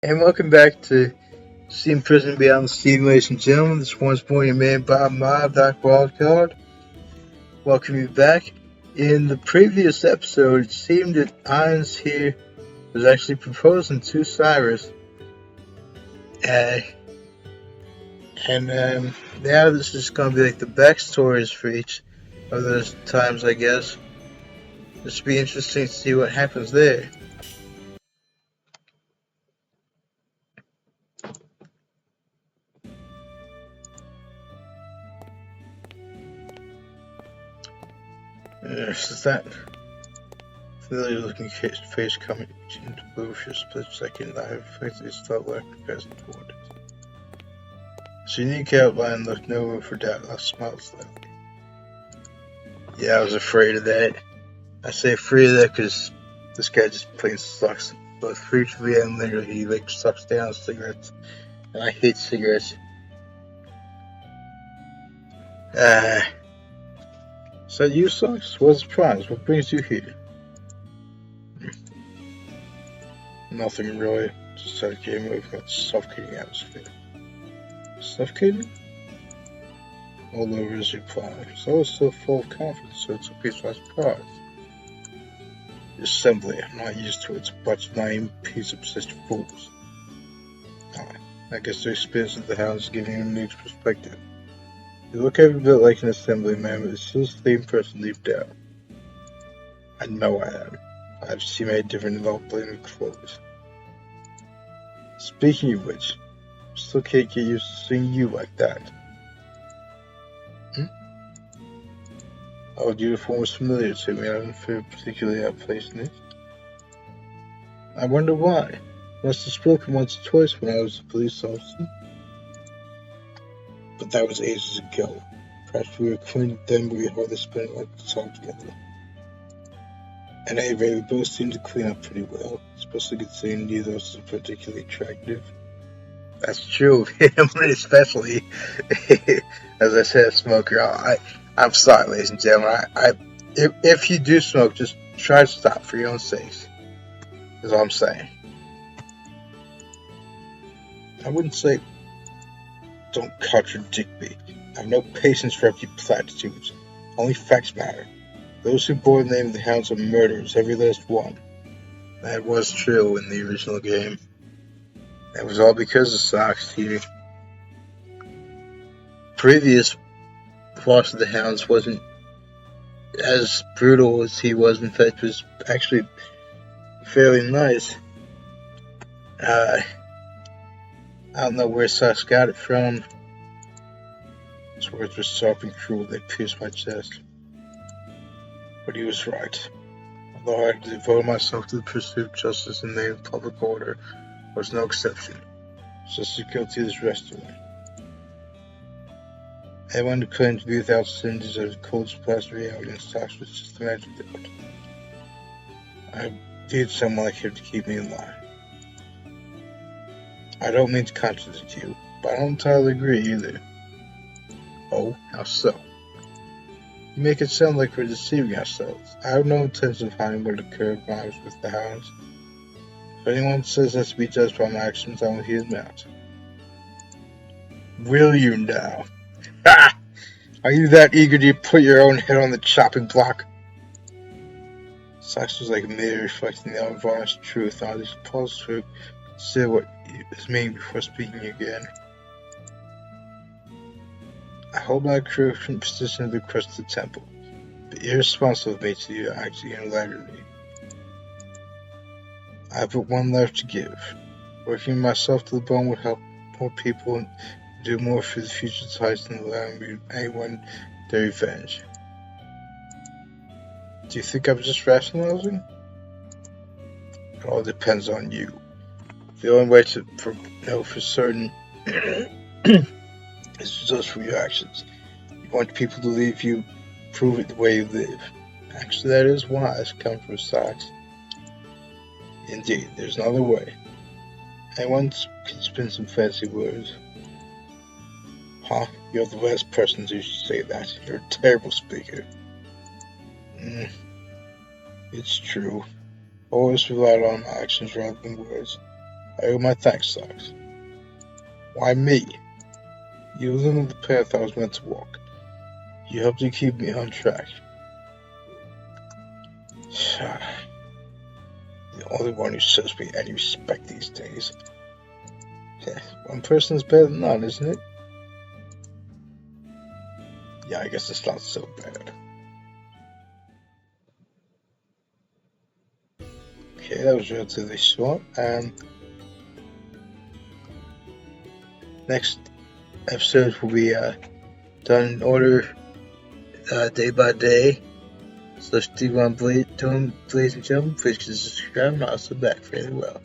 And welcome back to Steam Prison Beyond the Steam, ladies and gentlemen. This once more your man Bob Mob, Doc Wildcard. Welcome you back. In the previous episode, it seemed that Ines here was actually proposing to Cyrus. Uh, and now this is going to be like the backstories for each of those times, I guess. This will be interesting to see what happens there. Is that familiar looking face coming into blue for a split second? I effectively felt like a present toward it. Its unique outline left no room for doubt. I smiled slightly. Yeah, I was afraid of that. I say afraid of that because this guy just plain sucks. Both figuratively and literally, he like sucks down cigarettes. And I hate cigarettes. So you sucks? What's the prize? What brings you here? Nothing really. Just had a game of that suffocating atmosphere. Suffocating? All over his reply. He's always so full of confidence, so it's a piece by surprise. Assembly, I'm not used to it. It's a bunch of naive, peace-obsessed fools. I guess the experience of the house is giving you a new perspective. You look every bit like an assembly man, but it's still the same person deep down. I know I am. I've seen many different without blaming clothes. Speaking of which, I still can't get used to seeing you like that. Our uniform was familiar to me. I didn't feel particularly out of place in it. I wonder why. Must have spoken once or twice when I was a police officer. But that was ages ago. Perhaps we were acquainted then, but we hardly spent a lot of time together. At any rate, we both seemed to clean up pretty well, especially considering neither of us was particularly attractive. That's true. Him especially. As I said, smoker. I'm sorry, ladies and gentlemen. If you do smoke, just try to stop for your own sakes. That's all I'm saying. I wouldn't say don't contradict me. I have no patience for empty platitudes. Only facts matter. Those who bore the name of the hounds are murderers, every last one. That was true in the original game. That was all because of Socks here. Previous boss of the hounds wasn't as brutal as he was. In fact, was actually fairly nice. I don't know where Socks got it from. His words were sharp and cruel. They pierced my chest. But he was right. Although I had devoted myself to the pursuit of justice in the name of public order, I was no exception. Just as guilty as the rest of them. Anyone who claimed to be without sin deserves a cold splash of reality, and Socks was just a magic doubt. I needed someone like him to keep me in line. I don't mean to contradict you, but I don't entirely agree either. Oh, how so? You make it sound like we're deceiving ourselves. I have no intention of hiding what occurred when I was with the hounds. If anyone says that's to be judged by my actions, I will hear them out. Will you now? Ha! Are you that eager to put your own head on the chopping block? Sachs was like a mirror reflecting the unvarnished truth. I just paused to consider what it meant before speaking again. I hold my current position of the crest of the temple, but irresponsible of me to act unilaterally. I have but one life to give. Working myself to the bone would help more people and do more for the future ties than allowing anyone their revenge. Do you think I'm just rationalizing? It all depends on you. The only way to know for certain is just from your actions. You want people to leave you, prove it the way you live. Actually, that is wise, coming from Socks. Indeed, there's another way. Anyone can spin some fancy words. Huh? You're the last person who should say that. You're a terrible speaker. It's true. Always relied on actions rather than words. I owe my thanks, Socks. Why me? You illuminated the path I was meant to walk. You helped to keep me on track. The only one who shows me any respect these days. One person is better than none, isn't it? Yeah, I guess it's not so bad. Okay, that was relatively short, and next episode will be done in order, day by day. So if you want to do Blaze and Jump, please subscribe and I'll sit back fairly well.